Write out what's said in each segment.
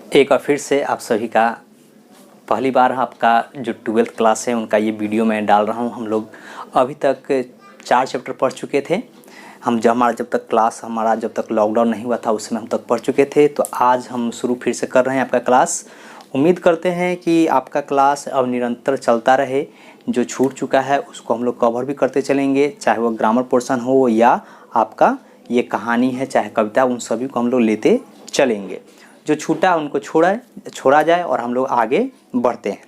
एक बार फिर से आप सभी का पहली बार आपका जो 12th क्लास है उनका ये वीडियो मैं डाल रहा हूँ। हम लोग अभी तक 4 चैप्टर पढ़ चुके थे। हमारा जब तक लॉकडाउन नहीं हुआ था उस समय हम तक पढ़ चुके थे। तो आज हम शुरू फिर से कर रहे हैं आपका क्लास। उम्मीद करते हैं कि आपका क्लास अब निरंतर चलता रहे। जो छूट चुका है उसको हम लोग कवर भी करते चलेंगे, चाहे वो ग्रामर पोर्शन हो या आपका ये कहानी है, चाहे कविता, उन सभी को हम लोग लेते चलेंगे। जो छूटा उनको छोड़ा जाए और हम लोग आगे बढ़ते हैं।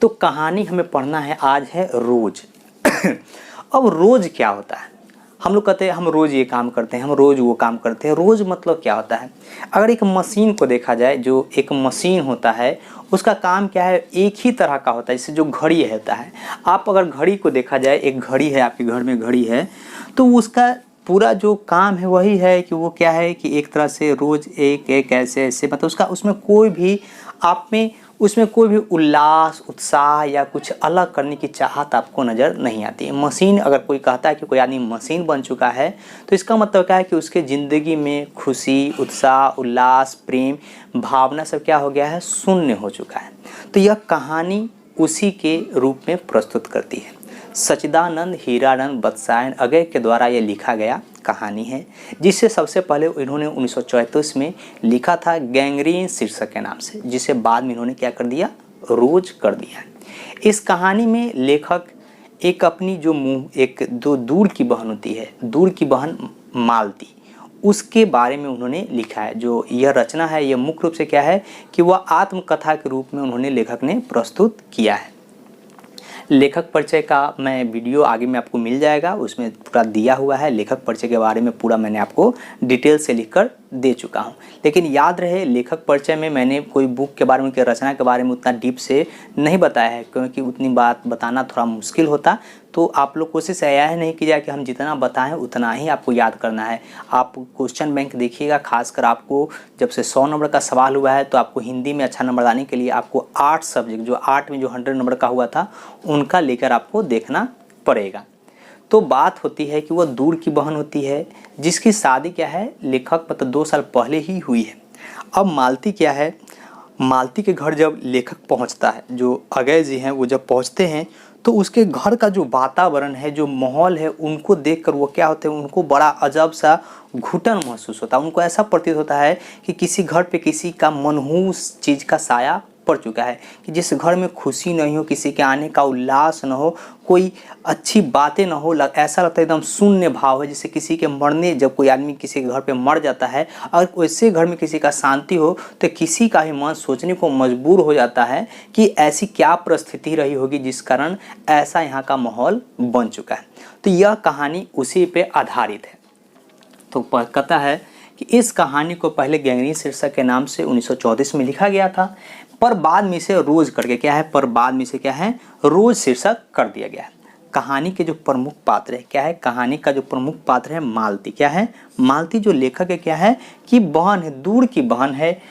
तो कहानी हमें पढ़ना है, आज है रोज। अब रोज क्या होता है? हम लोग कहते हैं हम रोज़ ये काम करते हैं, हम रोज़ वो काम करते हैं। रोज़ मतलब क्या होता है? अगर एक मशीन को देखा जाए, जो एक मशीन होता है उसका काम क्या है? एक ही तरह का होता है। जैसे जो घड़ी होता है, आप अगर घड़ी को देखा जाए, एक घड़ी है, आपके घर में घड़ी है, तो उसका पूरा जो काम है वही है कि वो क्या है कि एक तरह से रोज़ एक ऐसे मतलब उसमें कोई भी आप में उसमें कोई भी उल्लास, उत्साह या कुछ अलग करने की चाहत आपको नज़र नहीं आती है। मशीन, अगर कोई कहता है कि कोई आदमी मशीन बन चुका है तो इसका मतलब क्या है कि उसके ज़िंदगी में खुशी, उत्साह, उल्लास, प्रेम, भावना सब क्या हो गया है? शून्य हो चुका है। तो यह कहानी उसी के रूप में प्रस्तुत करती है। सच्चिदानंद हीरानंद बत्सायन अगय के द्वारा यह लिखा गया कहानी है, जिसे सबसे पहले इन्होंने 1934 में लिखा था गैंग्रीन शीर्षक के नाम से, जिसे बाद में इन्होंने क्या कर दिया? रोज कर दिया। इस कहानी में लेखक एक अपनी जो दूर की बहन होती है, दूर की बहन मालती, उसके बारे में उन्होंने लिखा है। जो यह रचना है यह मुख्य रूप से क्या है कि वह आत्मकथा के रूप में उन्होंने लेखक ने प्रस्तुत किया है। लेखक परिचय का मैं वीडियो आगे में आपको मिल जाएगा, उसमें पूरा दिया हुआ है। लेखक परिचय के बारे में पूरा मैंने आपको डिटेल से लिखकर दे चुका हूं। लेकिन याद रहे, लेखक परिचय में मैंने कोई बुक के बारे में, उनकी रचना के बारे में उतना डीप से नहीं बताया है, क्योंकि उतनी बात बताना थोड़ा मुश्किल होता। तो आप लोग कोशिश यह नहीं की जाए कि हम जितना बताएं उतना ही आपको याद करना है। आप क्वेश्चन बैंक देखिएगा, खासकर आपको जब से 100 नंबर का सवाल हुआ है तो आपको हिंदी में अच्छा नंबर लाने के लिए आपको 8 सब्जेक्ट, जो 8 में जो 100 नंबर का हुआ था उनका लेकर आपको देखना पड़ेगा। तो बात होती है कि वह दूर की बहन होती है जिसकी शादी क्या है, लेखक मतलब 2 साल पहले ही हुई है। अब मालती क्या है, मालती के घर जब लेखक पहुंचता है, जो अगय जी हैं वो जब पहुंचते हैं तो उसके घर का जो वातावरण है, जो माहौल है, उनको देखकर वो क्या होते हैं, उनको बड़ा अजब सा घुटन महसूस होता है। उनको ऐसा प्रतीत होता है कि किसी घर पे किसी का मनहूस चीज़ का साया पड़ चुका है, कि जिस घर में खुशी नहीं हो, किसी के आने का उल्लास न हो, कोई अच्छी बातें न हो, ऐसा लगता है एकदम शून्य भाव है। जैसे किसी के मरने, जब कोई आदमी किसी के घर पे मर जाता है, अगर वैसे घर में किसी का शांति हो तो किसी का ही मन सोचने को मजबूर हो जाता है कि ऐसी क्या परिस्थिति रही होगी जिस कारण ऐसा यहाँ का माहौल बन चुका है। तो यह कहानी उसी पे आधारित है। तो कहता है कि इस कहानी को पहले गैंग्रीन शीर्षक के नाम से 1934 में लिखा गया था, पर बाद में इसे रोज करके क्या है, रोज शीर्षक कर दिया गया है। कहानी के जो प्रमुख पात्र है क्या है, कहानी का जो प्रमुख पात्र है मालती। क्या है? मालती जो लेखक है क्या है कि बहन है, दूर की बहन है।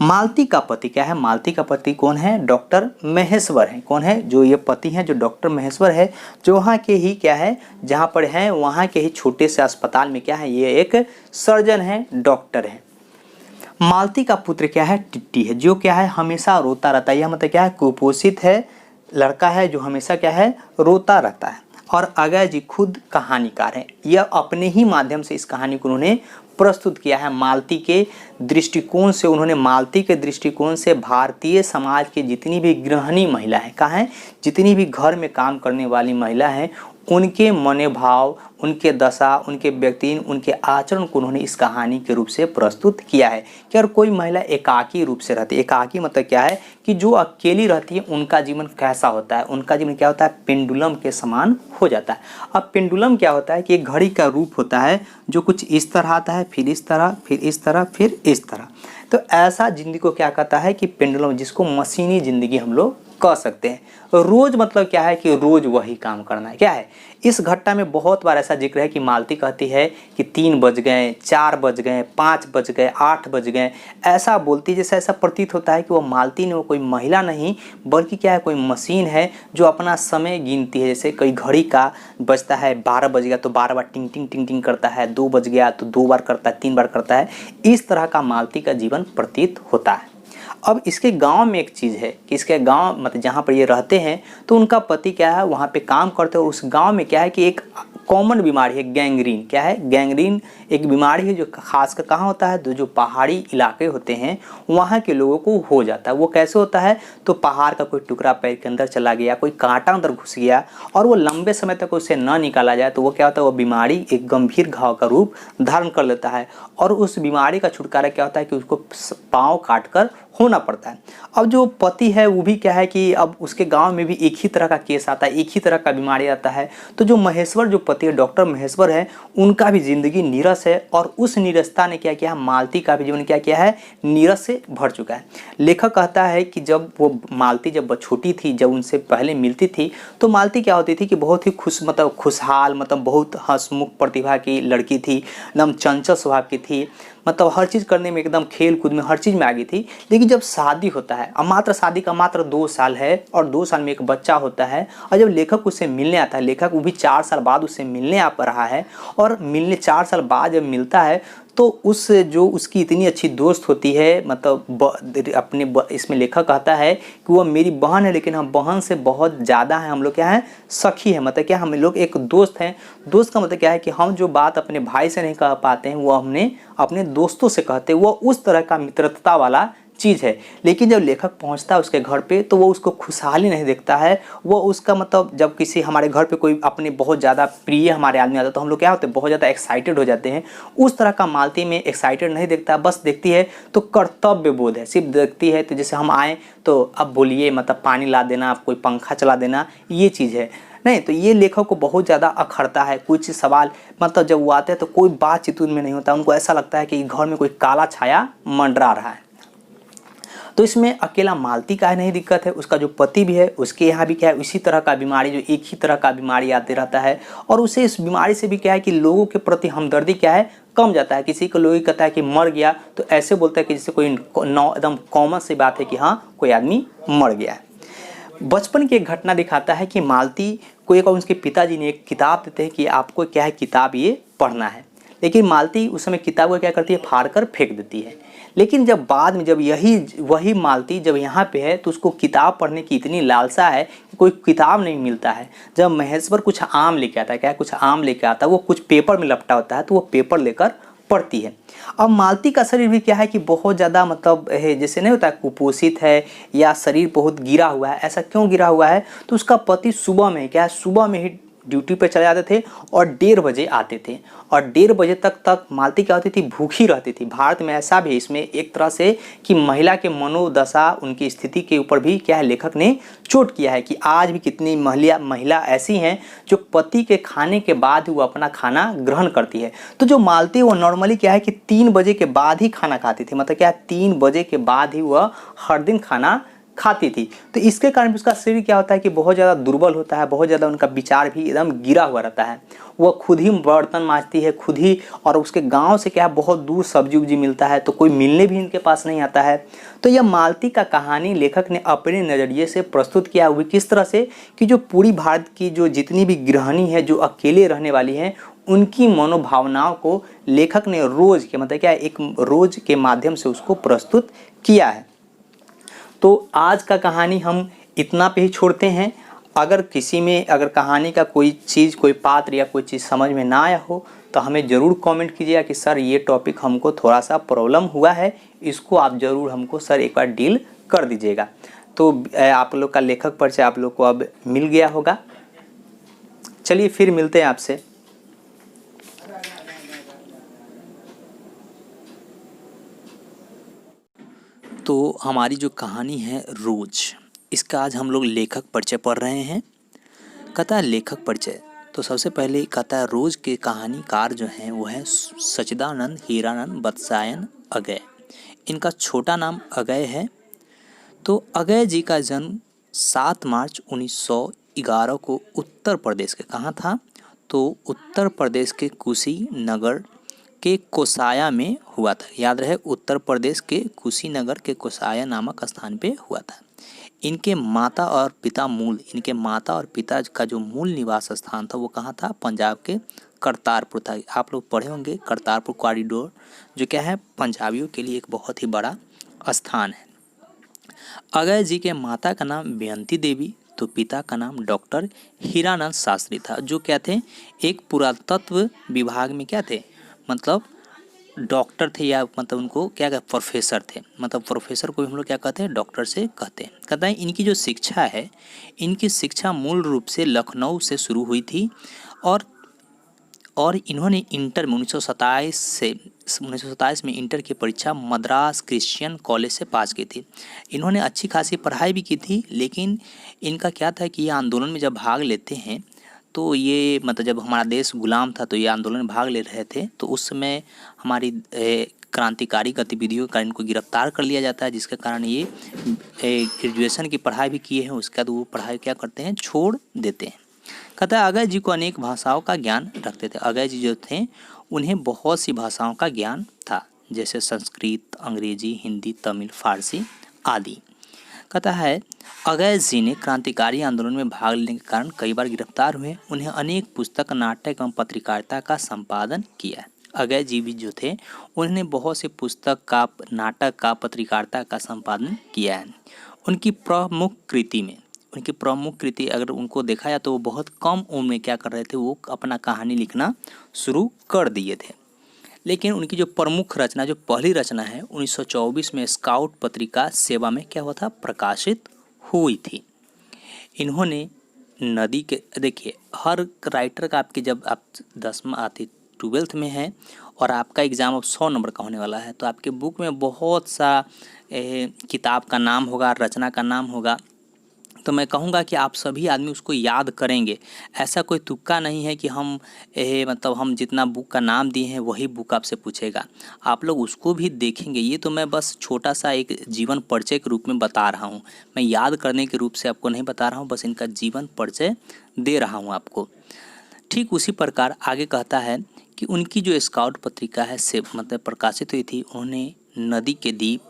मालती का पति क्या है? मालती का पति कौन है? डॉक्टर महेश्वर है। कौन है? जो ये पति हैं, जो डॉक्टर महेश्वर है, जो वहाँ के ही क्या है, जहाँ पर है वहाँ के ही छोटे से अस्पताल में क्या है, ये एक सर्जन है, डॉक्टर है। मालती का पुत्र क्या है? टिट्टी है, जो क्या है, हमेशा रोता रहता है। यह मतलब क्या है, कुपोषित है, लड़का है जो हमेशा क्या है, रोता रहता है। और अगय जी खुद कहानीकार हैं। यह अपने ही माध्यम से इस कहानी को उन्होंने प्रस्तुत किया है। मालती के दृष्टिकोण से भारतीय समाज के जितनी भी गृहिणी महिला है, कहाँ है, जितनी भी घर में काम करने वाली महिला हैं, उनके मनोभाव, उनके दशा, उनके व्यक्ति, उनके आचरण को उन्होंने इस कहानी के रूप से प्रस्तुत किया है। कि अगर कोई महिला एकाकी रूप से रहती है, एकाकी मतलब क्या है कि जो अकेली रहती है, उनका जीवन कैसा होता है, उनका जीवन क्या होता है, पेंडुलम के समान हो जाता है। अब पेंडुलम क्या होता है कि एक घड़ी का रूप होता है जो कुछ इस तरह आता है, फिर इस तरह, फिर इस तरह, फिर इस तरह। तो ऐसा जिंदगी को क्या कहता है कि पेंडुलम, जिसको मशीनी जिंदगी हम लोग कह सकते हैं। रोज मतलब क्या है कि रोज वही काम करना है। क्या है, इस घटना में बहुत बार ऐसा जिक्र है कि मालती कहती है कि 3 बज गए, 4 बज गए, 5 बज गए, 8 बज गए, ऐसा बोलती, जैसे ऐसा प्रतीत होता है कि वो मालती ने वो कोई महिला नहीं बल्कि क्या है, कोई मशीन है जो अपना समय गिनती है। जैसे कोई घड़ी का बजता है, 12 बज गया तो 12 बार टिंग टिंग टिंग टिंग करता है, 2 बज गया तो 2 बार करता है, 3 बार करता है। इस तरह का मालती का जीवन प्रतीत होता है। अब इसके गांव में एक चीज़ है कि इसके गांव मतलब जहाँ पर ये रहते हैं तो उनका पति क्या है वहाँ पे काम करते हैं, और उस गांव में क्या है कि एक कॉमन बीमारी है गैंग्रीन। क्या है, गैंग्रीन एक बीमारी है जो खासकर कहाँ होता है, तो जो पहाड़ी इलाके होते हैं वहाँ के लोगों को हो जाता है। वो कैसे होता है, तो पहाड़ का कोई टुकड़ा पैर के अंदर चला गया, कोई कांटा अंदर घुस गया और वो लंबे समय तक उसे न निकाला जाए तो वो क्या होता है, वो बीमारी एक गंभीर घाव का रूप धारण कर लेता है। और उस बीमारी का छुटकारा क्या होता है कि उसको पाँव काट कर होना पड़ता है। अब जो पति है वो भी क्या है कि अब उसके गांव में भी एक ही तरह का केस आता है, एक ही तरह का बीमारी आता है। तो जो महेश्वर जो पति है, डॉक्टर महेश्वर है, उनका भी जिंदगी नीरस है और उस नीरसता ने क्या किया, मालती का भी जीवन क्या किया है, नीरस से भर चुका है। लेखक कहता है कि जब वो मालती जब छोटी थी, जब उनसे पहले मिलती थी तो मालती क्या होती थी कि बहुत ही खुशहाल मतलब बहुत हंसमुख प्रतिभा की लड़की थी, एकदम चंचल स्वभाव की थी, मतलब हर चीज़ करने में एकदम खेल कूद में हर चीज़ में आगे थी। लेकिन जब शादी होता है, अब मात्र शादी का मात्र 2 साल है और 2 साल में एक बच्चा होता है, और जब लेखक उससे मिलने आता है, लेखक वो भी 4 साल बाद उससे मिलने आ रहा है, और मिलने 4 साल बाद जब मिलता है तो उस जो उसकी इतनी अच्छी दोस्त होती है, मतलब इसमें लेखक कहता है कि वो मेरी बहन है लेकिन हम बहन से बहुत ज़्यादा है, हम लोग क्या है, सखी है। मतलब क्या, हम लोग एक दोस्त हैं। दोस्त का मतलब क्या है कि हम जो बात अपने भाई से नहीं कह पाते हैं वो हमने अपने दोस्तों से कहते हैं। वो उस तरह का मित्रता वाला चीज़ है। लेकिन जब लेखक पहुंचता है उसके घर पे तो वो उसको खुशहाली नहीं देखता है। वो उसका मतलब जब किसी हमारे घर पे कोई अपने बहुत ज़्यादा प्रिय हमारे आदमी आता है तो हम लोग क्या होते हैं, बहुत ज़्यादा एक्साइटेड हो जाते हैं। उस तरह का मालती में एक्साइटेड नहीं देखता, बस देखती है तो कर्तव्य बोध है, सिर्फ देखती है। तो जैसे हम आए तो अब बोलिए, मतलब पानी ला देना, आप कोई पंखा चला देना, ये चीज़ है नहीं। तो ये लेखक को बहुत ज़्यादा अखरता है। कुछ सवाल मतलब जब वो आते हैं तो कोई बातचीत उनमें नहीं होता, उनको ऐसा लगता है कि घर में कोई काला छाया मंडरा रहा है। तो इसमें अकेला मालती का नहीं दिक्कत है, उसका जो पति भी है उसके यहाँ भी क्या है, इसी तरह का बीमारी, जो एक ही तरह का बीमारी आते रहता है। और उसे इस बीमारी से भी क्या है कि लोगों के प्रति हमदर्दी क्या है, कम जाता है। किसी को लोग कहता है कि मर गया तो ऐसे बोलता है कि जैसे कोई एकदम कॉमन सी बात है कि हाँ कोई आदमी मर गया है। बचपन की एक घटना दिखाता है कि मालती को एक उनके पिताजी ने एक किताब देते हैं कि आपको क्या है, किताब ये पढ़ना है। लेकिन मालती उस समय किताब को क्या करती है, फाड़ कर फेंक देती है। लेकिन जब बाद में जब वही मालती जब यहाँ पे है तो उसको किताब पढ़ने की इतनी लालसा है कि कोई किताब नहीं मिलता है। जब महेश्वर कुछ आम लेके आता है, क्या कुछ आम लेके आता है, वो कुछ पेपर में लपटा होता है तो वो पेपर लेकर पड़ती है। अब मालती का शरीर भी क्या है कि बहुत ज़्यादा मतलब है, जैसे नहीं होता कुपोषित है या शरीर बहुत गिरा हुआ है। ऐसा क्यों गिरा हुआ है, तो उसका पति सुबह में क्या है, सुबह में ही ड्यूटी पे चले जाते थे और 1:30 बजे आते थे। और 1:30 बजे तक मालती क्या होती थी, भूखी रहती थी। भारत में ऐसा भी इसमें एक तरह से कि महिला के मनोदशा, उनकी स्थिति के ऊपर भी क्या है, लेखक ने चोट किया है कि आज भी कितनी महिला ऐसी हैं जो पति के खाने के बाद ही वो अपना खाना ग्रहण करती है। तो जो मालती वो नॉर्मली क्या है कि 3 बजे के बाद ही खाना खाती थी, मतलब क्या 3 बजे के बाद ही वह हर दिन खाना खाती थी। तो इसके कारण उसका शरीर क्या होता है कि बहुत ज़्यादा दुर्बल होता है, बहुत ज़्यादा उनका विचार भी एकदम गिरा हुआ रहता है। वह खुद ही बर्तन मांजती है खुद ही, और उसके गांव से क्या है बहुत दूर सब्जी उब्जी मिलता है तो कोई मिलने भी इनके पास नहीं आता है। तो यह मालती का कहानी लेखक ने अपने नज़रिए से प्रस्तुत किया हुआ किस तरह से कि जो पूरी भारत की जो जितनी भी गृहिणी है जो अकेले रहने वाली हैं, उनकी मनोभावनाओं को लेखक ने रोज़ के मतलब क्या एक रोज़ के माध्यम से उसको प्रस्तुत किया है। तो आज का कहानी हम इतना पे ही छोड़ते हैं। अगर किसी में अगर कहानी का कोई चीज़, कोई पात्र या कोई चीज़ समझ में ना आया हो तो हमें ज़रूर कमेंट कीजिएगा कि सर ये टॉपिक हमको थोड़ा सा प्रॉब्लम हुआ है, इसको आप ज़रूर हमको सर एक बार डील कर दीजिएगा। तो आप लोग का लेखक परिचय आप लोग को अब मिल गया होगा। चलिए फिर मिलते हैं आपसे। तो हमारी जो कहानी है रोज, इसका आज हम लोग लेखक परिचय पढ़ रहे हैं। कहता है लेखक परिचय, तो सबसे पहले कहता है रोज के कहानीकार जो हैं वो है सच्चिदानंद हीरानंद वत्सायन अगय। इनका छोटा नाम अगय है। तो अगय जी का जन्म 7 मार्च 1911 को उत्तर प्रदेश के कहाँ था, तो उत्तर प्रदेश के कुशीनगर के कोसाया में हुआ था। याद रहे, उत्तर प्रदेश के कुशीनगर के कोसाया नामक स्थान पे हुआ था। इनके माता और पिता का जो मूल निवास स्थान था वो कहाँ था, पंजाब के करतारपुर था। आप लोग पढ़े होंगे करतारपुर कॉरिडोर, जो क्या है पंजाबियों के लिए एक बहुत ही बड़ा स्थान है। अगय जी के माता का नाम बेअंती देवी, तो पिता का नाम डॉक्टर हीरानंद शास्त्री था, जो क्या थे, एक पुरातत्व विभाग में क्या थे, मतलब डॉक्टर थे, या मतलब उनको क्या कहते, प्रोफेसर थे। मतलब प्रोफेसर को भी हम लोग क्या कहते हैं, डॉक्टर से कहते हैं। कहता है इनकी जो शिक्षा है, इनकी शिक्षा मूल रूप से लखनऊ से शुरू हुई थी और इन्होंने इंटर में 1927 में इंटर की परीक्षा मद्रास क्रिश्चियन कॉलेज से पास की थी। इन्होंने अच्छी खासी पढ़ाई भी की थी, लेकिन इनका क्या था कि ये आंदोलन में जब भाग लेते हैं तो ये मतलब जब हमारा देश गुलाम था तो ये आंदोलन में भाग ले रहे थे, तो उस समय हमारी क्रांतिकारी गतिविधियों का इनको गिरफ्तार कर लिया जाता है, जिसके कारण ये ग्रेजुएशन की पढ़ाई भी किए हैं, उसके बाद वो पढ़ाई क्या करते हैं, छोड़ देते हैं। कहता है अगय जी को अनेक भाषाओं का ज्ञान रखते थे। अगय जी जो थे उन्हें बहुत सी भाषाओं का ज्ञान था, जैसे संस्कृत, अंग्रेजी, हिंदी, तमिल, फारसी आदि। कहता है अगय जी ने क्रांतिकारी आंदोलन में भाग लेने के कारण कई बार गिरफ्तार हुए। उन्हें अनेक पुस्तक, नाटक एवं पत्रकारिता का संपादन किया है। अगय जी भी जो थे उन्होंने बहुत से पुस्तक का, नाटक का, पत्रकारिता का संपादन किया है। उनकी प्रमुख कृति अगर उनको देखा जाए तो वो बहुत कम उम्र में क्या कर रहे थे, वो अपना कहानी लिखना शुरू कर दिए थे। लेकिन उनकी जो प्रमुख रचना, जो पहली रचना है 1924 में स्काउट पत्रिका सेवा में क्या हुआ था, प्रकाशित हुई थी। इन्होंने नदी के, देखिए हर राइटर का आपके जब आप 10वीं आती 12th में है और आपका एग्ज़ाम अब 100 नंबर का होने वाला है, तो आपके बुक में बहुत सा किताब का नाम होगा, रचना का नाम होगा, तो मैं कहूँगा कि आप सभी आदमी उसको याद करेंगे। ऐसा कोई तुक्का नहीं है कि हम मतलब हम जितना बुक का नाम दिए हैं वही बुक आपसे पूछेगा, आप लोग उसको भी देखेंगे। ये तो मैं बस छोटा सा एक जीवन परिचय के रूप में बता रहा हूँ, मैं याद करने के रूप से आपको नहीं बता रहा हूँ, बस इनका जीवन परिचय दे रहा हूँ आपको। ठीक उसी प्रकार आगे कहता है कि उनकी जो स्काउट पत्रिका है से मतलब प्रकाशित हुई थी, उन्होंने नदी के दीप,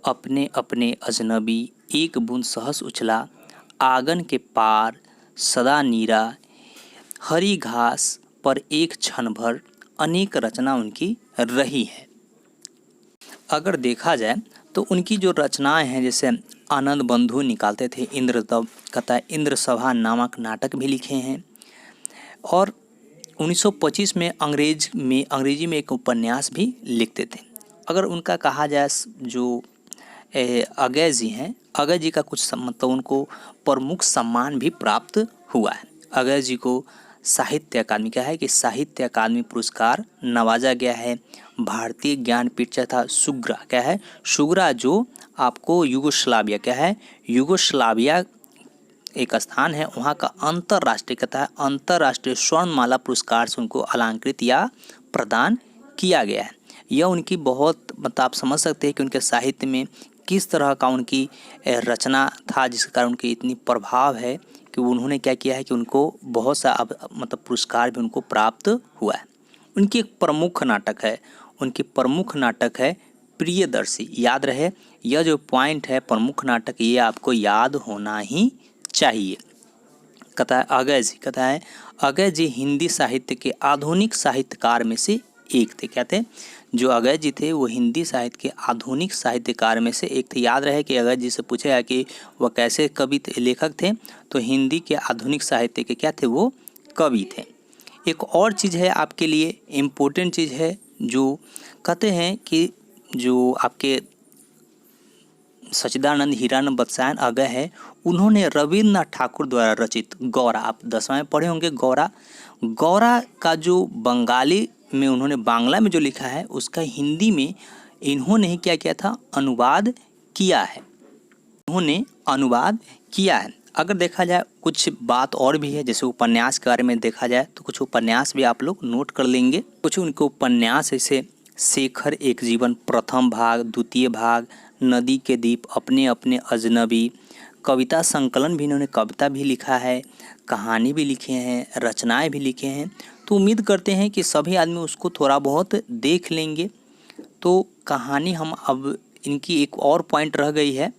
अपने अपने अजनबी, एक बूंद सहस उछला, आंगन के पार, सदा नीरा, हरी घास पर एक क्षण भर, अनेक रचना उनकी रही है। अगर देखा जाए तो उनकी जो रचनाएं हैं, जैसे आनंद बंधु निकालते थे, इंद्र सभा नामक नाटक भी लिखे हैं, और 1925 में अंग्रेजी में एक उपन्यास भी लिखते थे। अगर उनका कहा जाए जो अगय जी हैं, अगय जी का कुछ मतलब उनको प्रमुख सम्मान भी प्राप्त हुआ है। अगय जी को साहित्य अकादमी क्या है कि साहित्य अकादमी पुरस्कार नवाजा गया है। भारतीय ज्ञानपीठ तथा शुग्रा क्या है, शुग्रा जो आपको युगोस्लाविया क्या है, युगोस्लाविया एक स्थान है, वहाँ का अंतर्राष्ट्रीय स्वर्णमाला पुरस्कार से उनको अलंकृत या प्रदान किया गया है। यह उनकी बहुत मतलब आप समझ सकते हैं कि उनके साहित्य में किस तरह का उनकी रचना था, जिसके कारण उनकी इतनी प्रभाव है कि उन्होंने क्या किया है कि उनको बहुत सा मतलब पुरस्कार भी उनको प्राप्त हुआ है। उनकी एक प्रमुख नाटक है प्रियदर्शी। याद रहे, यह जो पॉइंट है प्रमुख नाटक, ये आपको याद होना ही चाहिए। कहता है अगय जी हिंदी साहित्य के आधुनिक साहित्यकार में से एक थे। क्या थे, जो अगय जी थे वो हिंदी साहित्य के आधुनिक साहित्यकार में से एक थे। याद रहे कि अगय जी से पूछेगा कि वह कैसे कवि लेखक थे, तो हिंदी के आधुनिक साहित्य के क्या थे, वो कवि थे। एक और चीज़ है आपके लिए इम्पोर्टेंट चीज़ है, जो कहते हैं कि जो आपके सच्चिदानंद हीरानंद बत्सायन अगय है, उन्होंने रविन्द्रनाथ ठाकुर द्वारा रचित गौरा, आप 10वां में पढ़े होंगे, गौरा का जो बंगाली में उन्होंने बांग्ला में जो लिखा है, उसका हिंदी में इन्होंने ही क्या किया था, अनुवाद किया है। अगर देखा जाए कुछ बात और भी है, जैसे उपन्यास के बारे में देखा जाए तो कुछ उपन्यास भी आप लोग नोट कर लेंगे। कुछ उनके उपन्यास जैसे शेखर एक जीवन प्रथम भाग, द्वितीय भाग, नदी के दीप, अपने अपने अजनबी, कविता संकलन भी इन्होंने कविता भी लिखा है, कहानी भी लिखे हैं, रचनाएं भी लिखे हैं। तो उम्मीद करते हैं कि सभी आदमी उसको थोड़ा बहुत देख लेंगे। तो कहानी हम अब इनकी एक और पॉइंट रह गई है,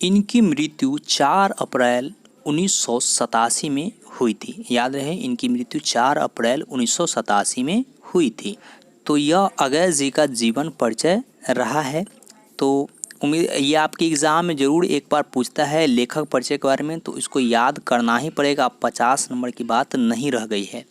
इनकी मृत्यु 4 अप्रैल 1987 में हुई थी। याद रहे, इनकी मृत्यु 4 अप्रैल 1987 में हुई थी। तो यह अगस्त जी का जीवन परिचय रहा है। तो उम्मीद ये आपके एग्ज़ाम में ज़रूर एक बार पूछता है लेखक परिचय के बारे में, तो इसको याद करना ही पड़ेगा। 50 नंबर की बात नहीं रह गई है।